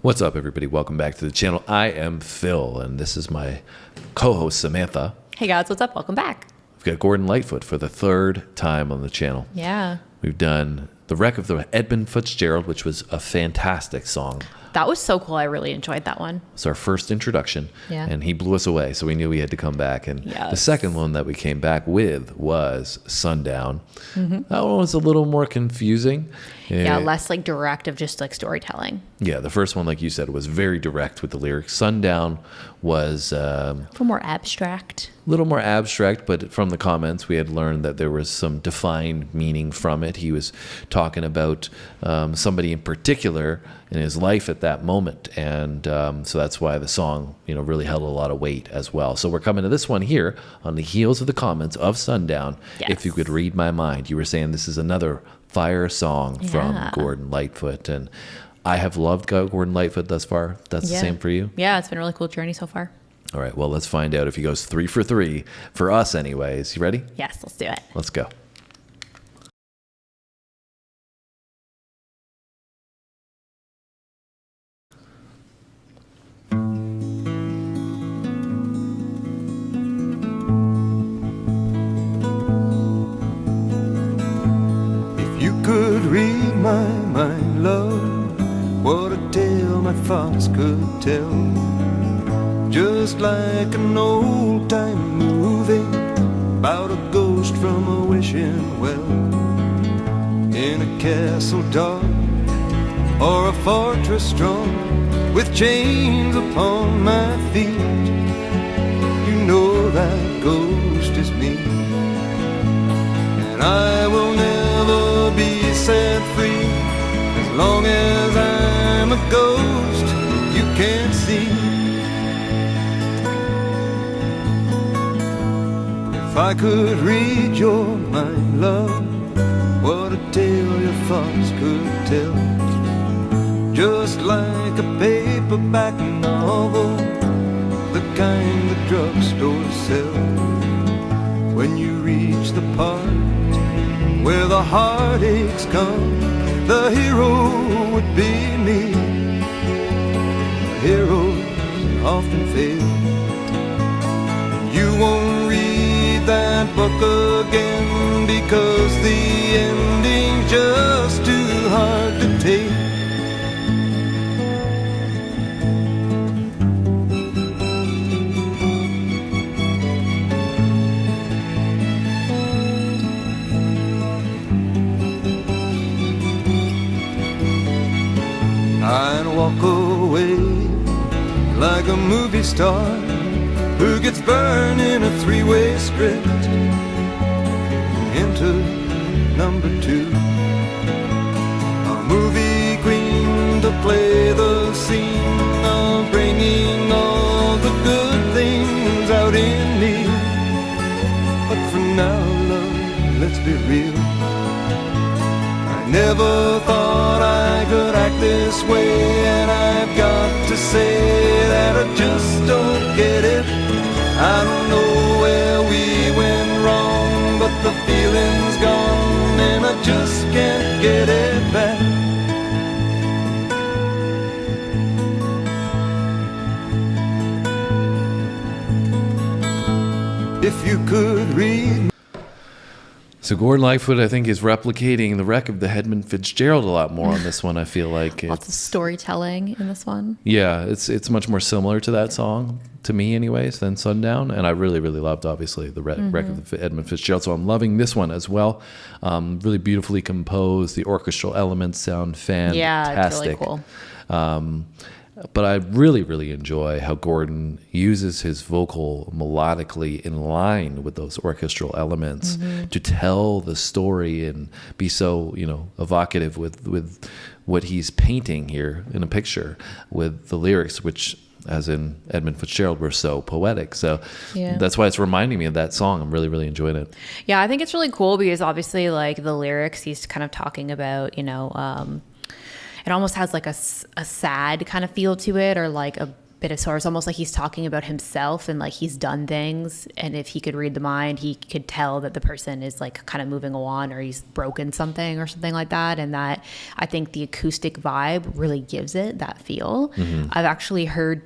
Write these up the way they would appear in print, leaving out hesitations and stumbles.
What's up, everybody? Welcome back to the channel. I am Phil, and this is my co-host, Samantha. Hey guys, what's up? Welcome back. We've got Gordon Lightfoot for the third time on the channel. Yeah. We've done The Wreck of the Edmund Fitzgerald, which was a fantastic song. That was so cool. I really enjoyed that one. It's our first introduction, Yeah. and he blew us away, so we knew we had to come back. And Yes. the second one that we came back with was Sundown. That one was a little more confusing. Yeah, less like direct of just like storytelling. Yeah, the first one, like you said, was very direct with the lyrics. Sundown was A little more abstract. little more abstract, but from the comments we had learned that there was some defined meaning from it. He was talking about somebody in particular in his life at that moment, and so that's why the song, really held a lot of weight as well. So we're coming to this one here on the heels of the comments of Sundown. Yes. If you could read my mind, you were saying this is another fire song from Yeah. Gordon Lightfoot, and I have loved Gordon Lightfoot thus far. That's the same for you? Yeah, it's been a really cool journey so far. All right, well, let's find out if he goes 3 for 3 for us anyways. You ready? Yes, let's do it. Let's go. If you could read my mind, love, what a tale my thoughts could tell. Just like an old-time movie about a ghost from a wishing well, in a castle dark or a fortress strong, with chains upon my feet. You know that ghost is me, and I will never be set free as long as I'm a ghost you can't see. If I could read your mind, love, what a tale your thoughts could tell. Just like a paperback novel, the kind the drugstores sell. When you reach the part where the heartaches come, the hero would be me. Heroes often fail. You won't read that book again because the ending's just too hard to take. I'd walk away like a movie star who gets burned in a three-way script into number 2. A movie queen to play the scene of bringing all the good things out in me. But for now, love, let's be real, I never thought I could act this way, and I've got to say that I just don't get it. I don't know where we went wrong, but the feeling's gone and I just can't get it back. If you could read. So Gordon Lightfoot, I think, is replicating The Wreck of the Edmund Fitzgerald a lot more on this one. I feel like Lots of storytelling in this one. yeah, it's much more similar to that song, to me anyways, than Sundown. And I really, really loved, obviously, The Wreck of the Edmund Fitzgerald. So I'm loving this one as well. Really beautifully composed. The orchestral elements sound fantastic. Yeah, it's really cool. But I really, really enjoy how Gordon uses his vocal melodically in line with those orchestral elements to tell the story and be so, evocative with what he's painting here in a picture with the lyrics, which, as in Edmund Fitzgerald, were so poetic. So Yeah. that's why it's reminding me of that song. I'm really, really enjoying it. Yeah, I think it's really cool because obviously like the lyrics, he's kind of talking about, it almost has like a sad kind of feel to it, or like a bit of sorrow. It's almost like he's talking about himself and like he's done things. And if he could read the mind, he could tell that the person is like kind of moving on or he's broken something or something like that. And that I think the acoustic vibe really gives it that feel. I've actually heard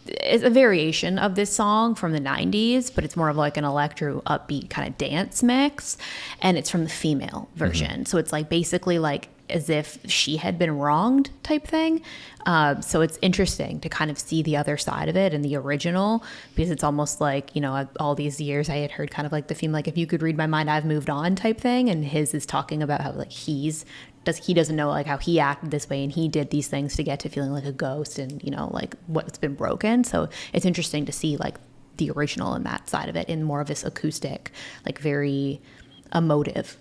it's a variation of this song from the 90s, but it's more of like an electro upbeat kind of dance mix. And it's from the female version. So it's like basically like as if she had been wronged type thing. So it's interesting to kind of see the other side of it in the original, because it's almost like, you know, all these years I had heard kind of like the theme, like if you could read my mind, I've moved on type thing. And his is talking about how like he doesn't know like how he acted this way and he did these things to get to feeling like a ghost and, you know, like what's been broken. So it's interesting to see like the original and that side of it in more of this acoustic, like very emotive,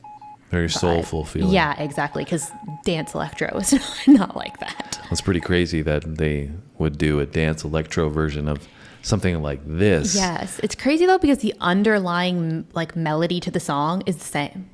very soulful feeling. Yeah, exactly. Because dance electro is not like that. It's pretty crazy that they would do a dance electro version of something like this. Yes. It's crazy though, because the underlying like melody to the song is the same.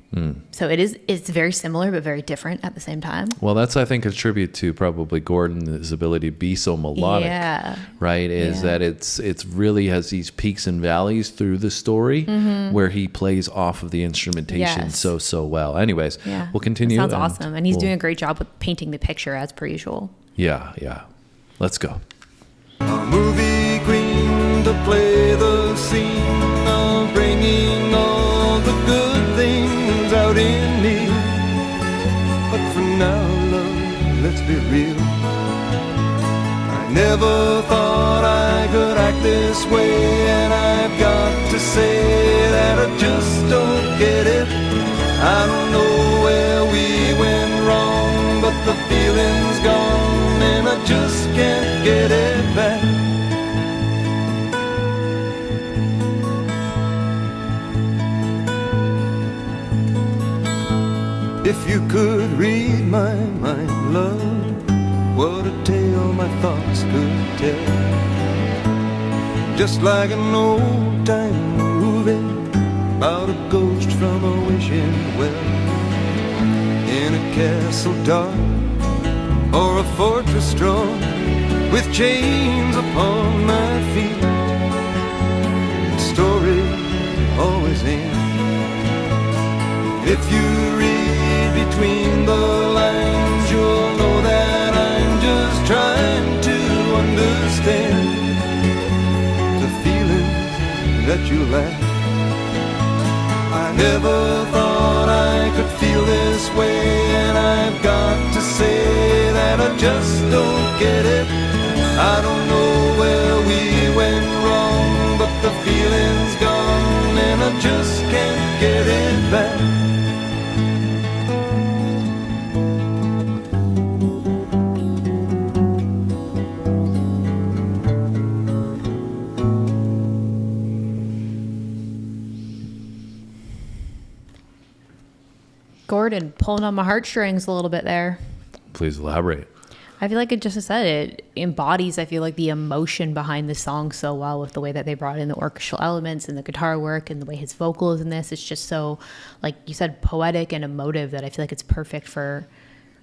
So it's very similar, but very different at the same time. Well, that's, I think, a tribute to probably Gordon's ability to be so melodic, right? Is that it's really has these peaks and valleys through the story where he plays off of the instrumentation so well. Anyways, we'll continue. That sounds awesome. And he's doing a great job with painting the picture as per usual. Yeah. Let's go. A movie queen to play the scene of bringing all the good things out in me. But for now, love, let's be real. I never thought I could act this way, and I've got to say that I just don't get it. I don't know where we went wrong, but the feeling's gone and I just can't get it back. If you could read my mind, love, what a tale my thoughts could tell. Just like an old-time movie about a ghost from a wishing well, in a castle dark or a fortress strong, with chains upon my feet. The story always ends. If you read between the lines, you'll know that I'm just trying to understand the feelings that you lack. I never thought I could feel this way, and I've got to say that I just don't get it. I don't know where we went wrong, but the feeling's gone and I just can't get it back. Gordon pulling on my heartstrings a little bit there. Please elaborate. I feel like it just said it embodies, I feel like, the emotion behind the song so well, with the way that they brought in the orchestral elements and the guitar work and the way his vocal is in this. It's just so, like you said, poetic and emotive that I feel like it's perfect for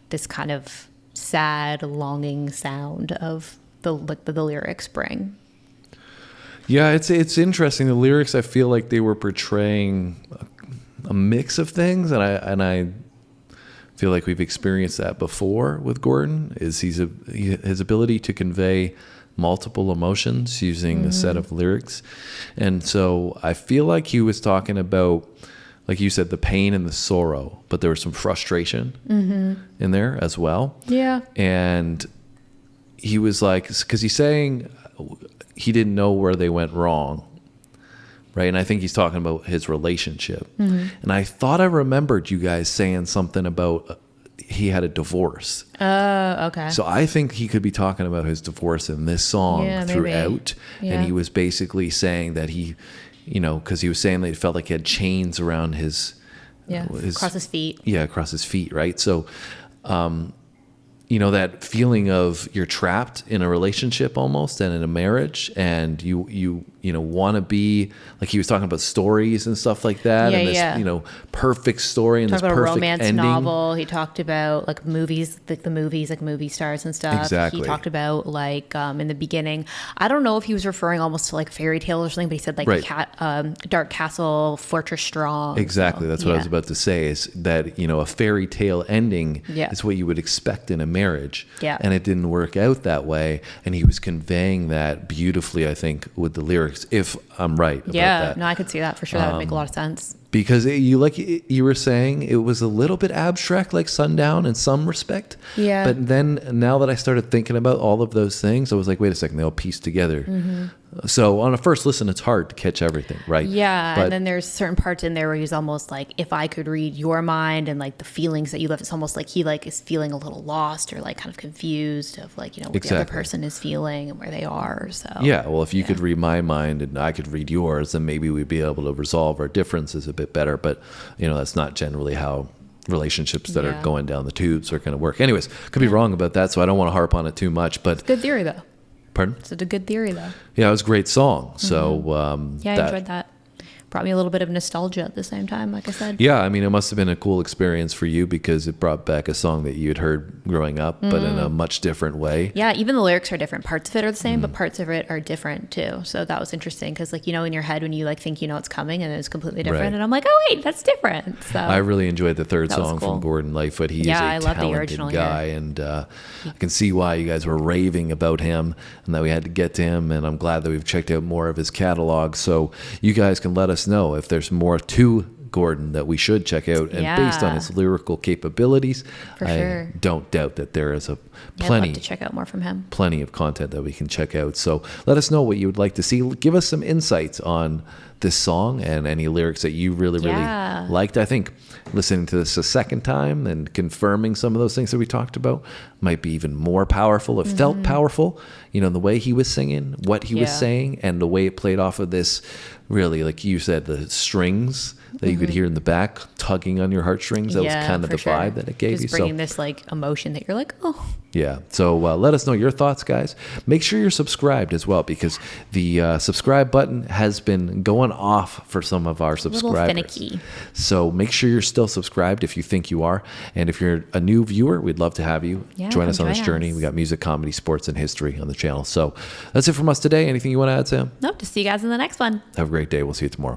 this kind of sad, longing sound of the lyrics bring. Yeah, it's interesting. The lyrics, I feel like they were portraying a mix of things, and I feel like we've experienced that before with Gordon. Is his ability to convey multiple emotions using a set of lyrics, and so I feel like he was talking about, like you said, the pain and the sorrow, but there was some frustration in there as well. Yeah, and he was like, because he's saying he didn't know where they went wrong. Right. And I think he's talking about his relationship. And I thought I remembered you guys saying something about he had a divorce. Okay. So I think he could be talking about his divorce in this song throughout. Yeah. And he was basically saying that he, you know, because he was saying that he felt like he had chains around his across his feet. Yeah, across his feet. Right. So that feeling of you're trapped in a relationship almost and in a marriage, and you want to be like, he was talking about stories and stuff like that, and this perfect story and Talked this about a perfect romance ending. novel. He talked about like movies, like the movies, like movie stars and stuff. Exactly. He talked about like in the beginning, I don't know if he was referring almost to like fairy tale or something, but he said like Right. Dark Castle, Fortress Strong. Exactly. So, That's what I was about to say, is that, a fairy tale ending is what you would expect in a marriage. Yeah. And it didn't work out that way. And he was conveying that beautifully, I think, with the lyrics, if I'm right about that. No, I could see that for sure. That would make a lot of sense. Because you were saying, it was a little bit abstract, like Sundown in some respect. Yeah. But then now that I started thinking about all of those things, I was like, wait a second, they all piece together. Mm-hmm. So on a first listen, it's hard to catch everything, right? Yeah, But and then there's certain parts in there where he's almost like, if I could read your mind and like the feelings that you left, it's almost like he like is feeling a little lost or like kind of confused of like, what the other person is feeling and where they are. So yeah, well, if you could read my mind and I could read yours, then maybe we'd be able to resolve our differences a bit better. But that's not generally how relationships that are going down the tubes are going to work. Anyways, could be wrong about that, so I don't want to harp on it too much. But good theory though. Pardon? It's a good theory though. Yeah, it was a great song. So I enjoyed that. Brought me a little bit of nostalgia at the same time, like I said. Yeah, I mean, it must have been a cool experience for you because it brought back a song that you had heard growing up, but in a much different way. Yeah, even the lyrics are different. Parts of it are the same, but parts of it are different too. So that was interesting because, like, in your head when you like think it's coming and it's completely different, Right. and I'm like, oh wait, that's different. So I really enjoyed the third That was song cool. from Gordon Lightfoot. He is I a love the talented original guy, and I can see why you guys were raving about him and that we had to get to him, and I'm glad that we've checked out more of his catalog. So you guys can let us know if there's more to Gordon that we should check out, and based on his lyrical capabilities, For I sure. don't doubt that there is I'd plenty love to check out more from him. plenty of content that we can check out. So let us know what you would like to see. Give us some insights on this song and any lyrics that you really liked. I think listening to this a second time and confirming some of those things that we talked about might be even more powerful. It felt powerful, the way he was singing, what he was saying, and the way it played off of this, really, like you said, the strings that you could hear in the back tugging on your heartstrings. That was kind of the vibe that it gave you. Just bringing this like emotion that you're like, oh. Yeah. So let us know your thoughts, guys. Make sure you're subscribed as well, because the subscribe button has been going off for some of our subscribers. A little finicky. So make sure you're still subscribed if you think you are. And if you're a new viewer, we'd love to have you join us on this journey. We got music, comedy, sports, and history on the channel. So that's it from us today. Anything you want to add, Sam? Nope. Just see you guys in the next one. Have a great day. We'll see you tomorrow.